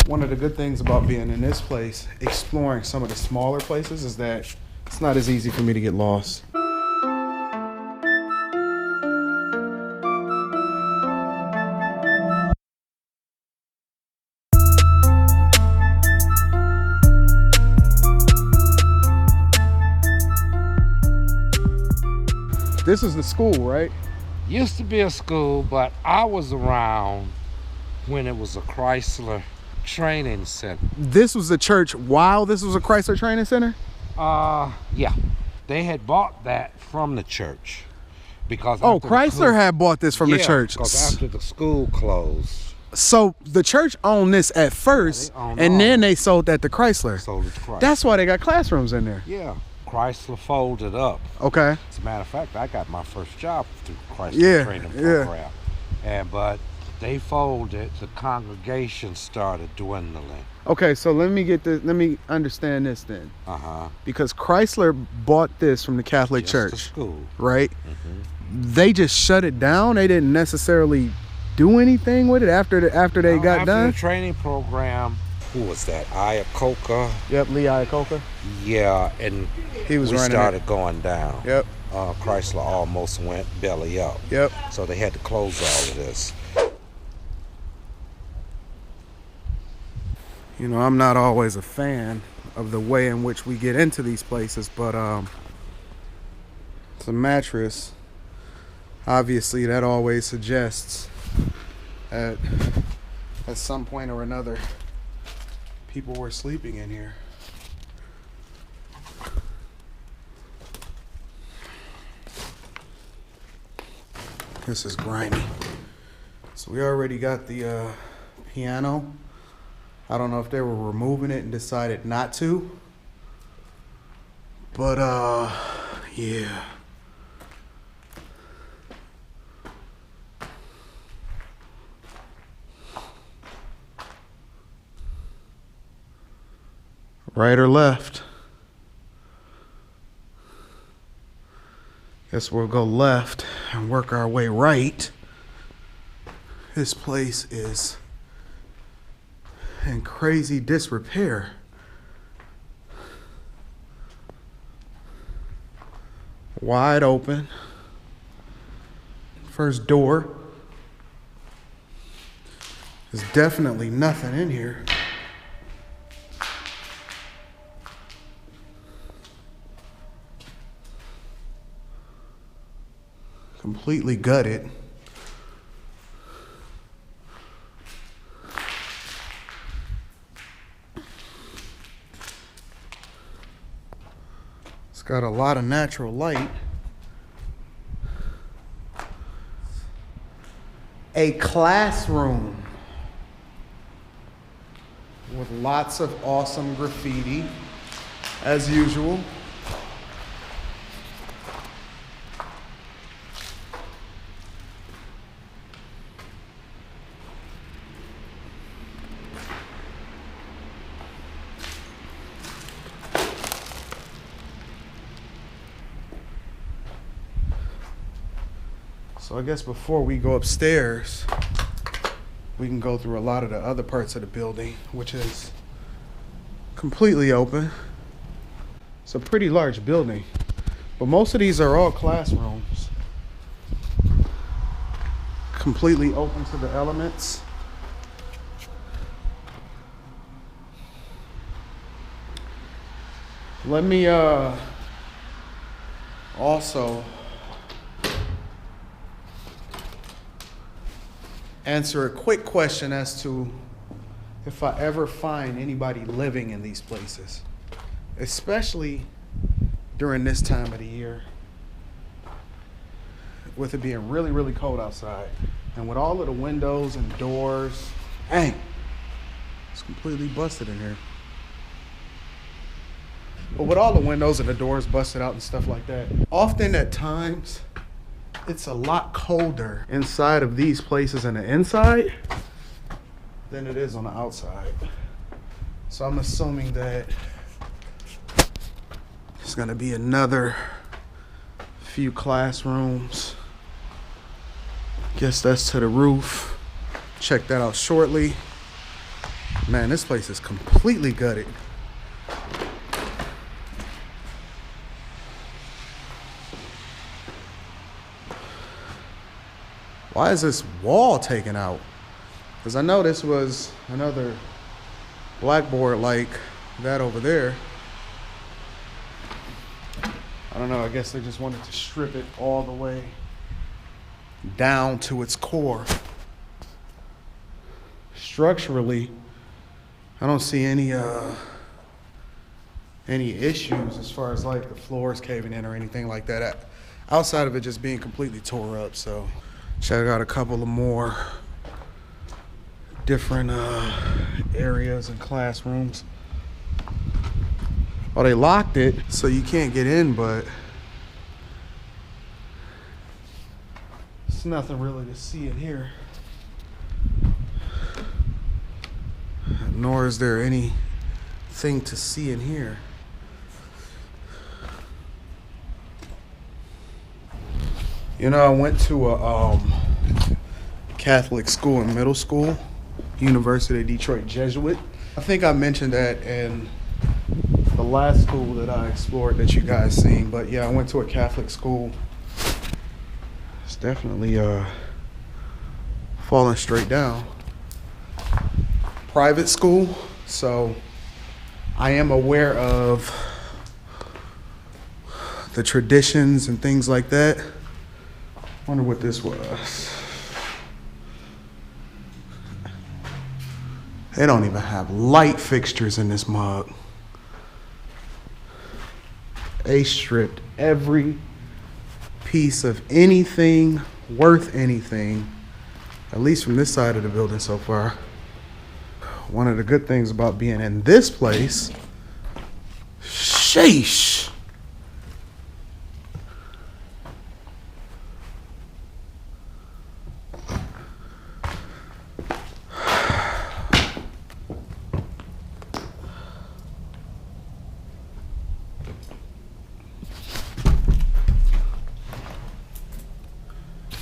One of the good things about being in this place, exploring some of the smaller places, is that it's not as easy for me to get lost. This is the school, right? Used to be a school, but I was around when it was a Chrysler training center. This was the church while this was a Chrysler training center? Yeah. They had bought that from the church. Because Chrysler had bought this from the church. Because after the school closed. So the church owned this at first, and then they sold that to Chrysler. Sold it to Chrysler. That's why they got classrooms in there. Yeah. Chrysler folded up. Okay. As a matter of fact, I got my first job through Chrysler training program. But they folded, the congregation started dwindling. Okay, so let me understand this then. Uh-huh. Because Chrysler bought this from the Catholic Church. The school. Right? Mm-hmm. They just shut it down. They didn't necessarily do anything with it after they got done. After the training program, who was that? Iacocca. Yep, Lee Iacocca. Yeah, and we started going down. Yep. Chrysler almost went belly up. Yep. So they had to close all of this. You know, I'm not always a fan of the way in which we get into these places, but it's a mattress. Obviously, that always suggests that at some point or another, people were sleeping in here. This is grimy. So we already got the piano. I don't know if they were removing it and decided not to. But yeah. Right or left? Guess we'll go left and work our way right. This place is in crazy disrepair. Wide open. First door. There's definitely nothing in here. Completely gutted. It's got a lot of natural light. A classroom with lots of awesome graffiti, as usual. So I guess before we go upstairs, we can go through a lot of the other parts of the building, which is completely open. It's a pretty large building, but most of these are all classrooms. Completely open to the elements. Let me also answer a quick question as to if I ever find anybody living in these places, especially during this time of the year, with it being really, really cold outside, and with all of the windows and doors. Dang, it's completely busted in here. But with all the windows and the doors busted out and stuff like that, often at times, it's a lot colder inside of these places on the inside than it is on the outside. So I'm assuming that there's gonna be another few classrooms. Guess that's to the roof. Check that out shortly. Man, this place is completely gutted. Why is this wall taken out? Because I know this was another blackboard like that over there. I don't know, I guess they just wanted to strip it all the way down to its core. Structurally, I don't see any issues as far as like the floors caving in or anything like that. Outside of it just being completely tore up. So check out a couple of more different areas and classrooms. Oh, they locked it so you can't get in, but it's nothing really to see in here. Nor is there anything to see in here. You know, I went to a Catholic school in middle school, University of Detroit Jesuit. I think I mentioned that in the last school that I explored that you guys seen, but yeah, I went to a Catholic school. It's definitely falling straight down. Private school, so I am aware of the traditions and things like that. Wonder what this was. They don't even have light fixtures in this mug. They stripped every piece of anything worth anything, at least from this side of the building so far. One of the good things about being in this place, sheesh.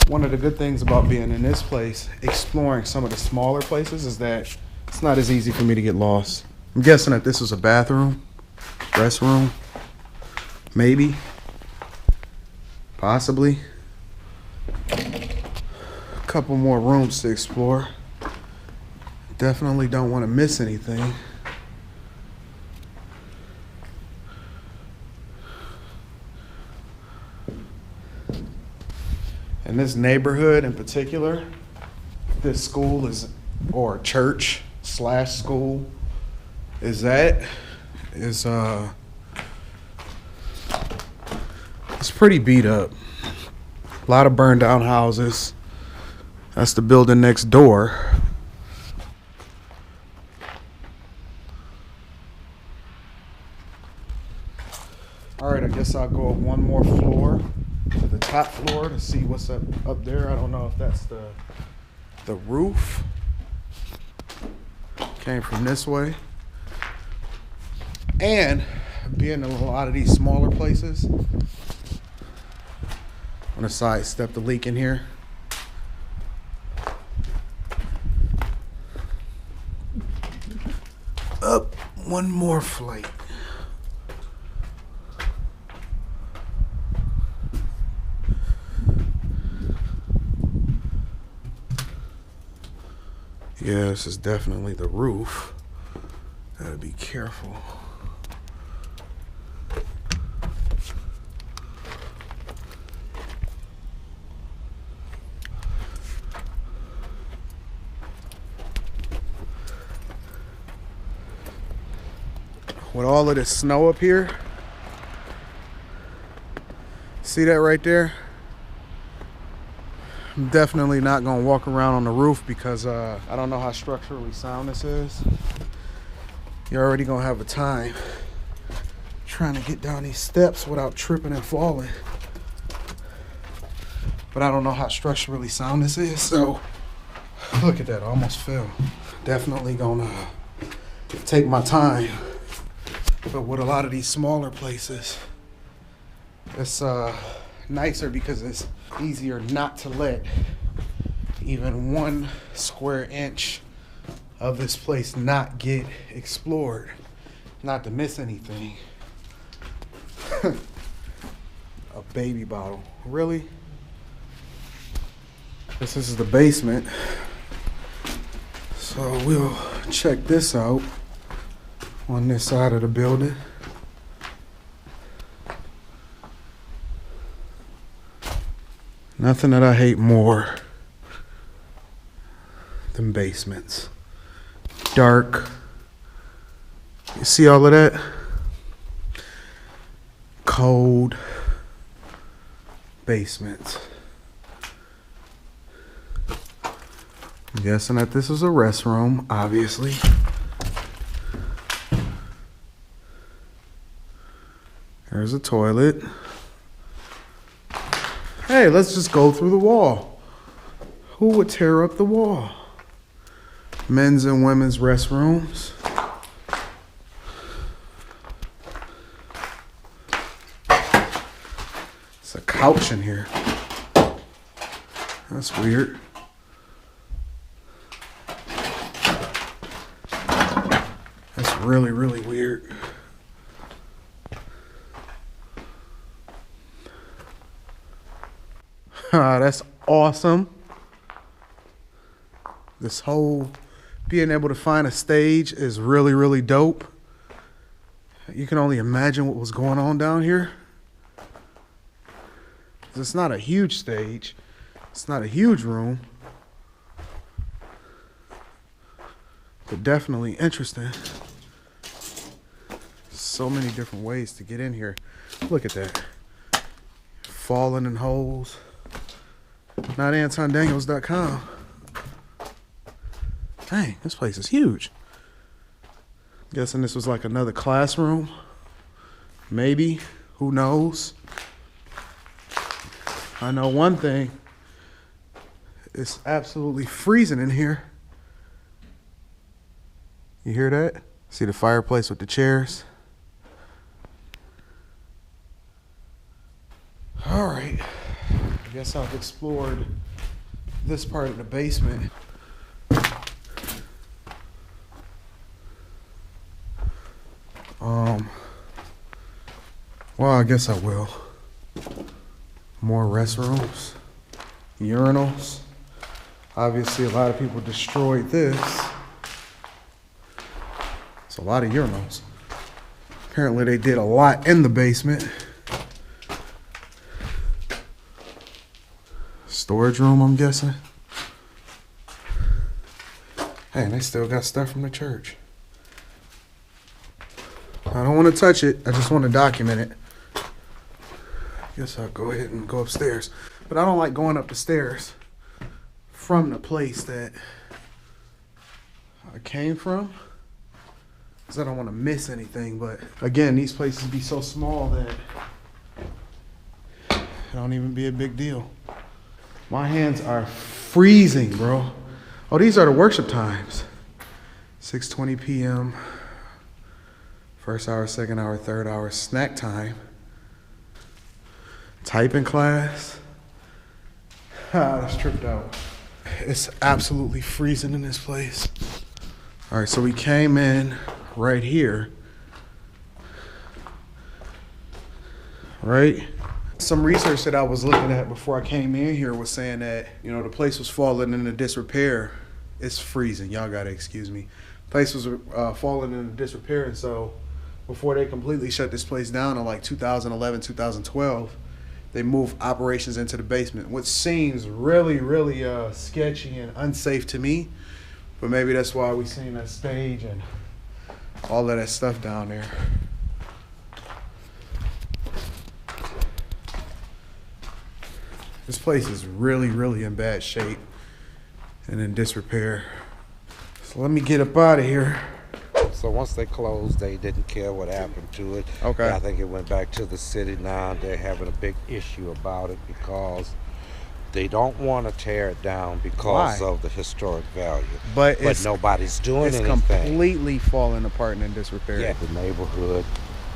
One of the good things about being in this place, exploring some of the smaller places, is that it's not as easy for me to get lost. I'm guessing that this was a bathroom, restroom, maybe, possibly. A couple more rooms to explore. Definitely don't want to miss anything. In this neighborhood in particular, this school is, or church / school, it's pretty beat up. A lot of burned down houses. That's the building next door. All right, I guess I'll go up one more floor to the top floor to see what's up there. I don't know if that's the roof. Came from this way. And being in a lot of these smaller places, I'm gonna sidestep the leak in here. Up one more flight. Yeah, this is definitely the roof. Gotta be careful. With all of this snow up here, see that right there? I'm definitely not gonna walk around on the roof because I don't know how structurally sound this is. You're already gonna have a time trying to get down these steps without tripping and falling. But I don't know how structurally sound this is, so look at that, I almost fell. Definitely gonna take my time. But with a lot of these smaller places, it's nicer because it's easier not to let even 1 square inch of this place not get explored, not to miss anything. A baby bottle, really? This is the basement, so we'll check this out on this side of the building. Nothing that I hate more than basements. Dark. You see all of that? Cold basements. I'm guessing that this is a restroom, obviously. There's a toilet. Hey, let's just go through the wall. Who would tear up the wall? Men's and women's restrooms. It's a couch in here. That's weird. That's really, really weird. That's awesome. This whole being able to find a stage is really, really dope. You can only imagine what was going on down here. It's not a huge stage. It's not a huge room. But definitely interesting. So many different ways to get in here. Look at that. Falling in holes. Not AntonDaniels.com. Dang, this place is huge. Guessing this was like another classroom. Maybe. Who knows? I know one thing. It's absolutely freezing in here. You hear that? See the fireplace with the chairs? All right. I guess I've explored this part of the basement. Well, I guess I will. More restrooms, urinals. Obviously, a lot of people destroyed this. It's a lot of urinals. Apparently, they did a lot in the basement. Storage room, I'm guessing. Hey, and they still got stuff from the church. I don't want to touch it. I just want to document it. Guess I'll go ahead and go upstairs. But I don't like going up the stairs from the place that I came from, because I don't want to miss anything. But again, these places be so small that it don't even be a big deal. My hands are freezing, bro. Oh, these are the worship times. 6:20 p.m. First hour, second hour, third hour, snack time. Typing class. That's tripped out. It's absolutely freezing in this place. All right, so we came in right here. Right? Some research that I was looking at before I came in here was saying that, you know, the place was falling into disrepair. It's freezing. Y'all gotta excuse me. The place was falling into disrepair, and so before they completely shut this place down in like 2011, 2012, they moved operations into the basement, which seems really, really sketchy and unsafe to me. But maybe that's why we seen that stage and all of that stuff down there. This place is really, really in bad shape and in disrepair. So let me get up out of here. So once they closed, they didn't care what happened to it. Okay. I think it went back to the city now. They're having a big issue about it because they don't want to tear it down because of the historic value. But nobody's doing anything. It's completely falling apart and in disrepair. Yeah, the neighborhood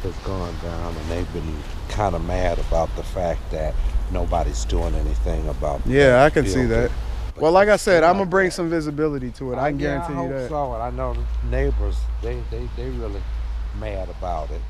has gone down, and they've been kind of mad about the fact that nobody's doing anything about I can see that. Well, like I said, I'm gonna bring some visibility to it. I can guarantee you that. I hope so, and I know the neighbors, they really mad about it.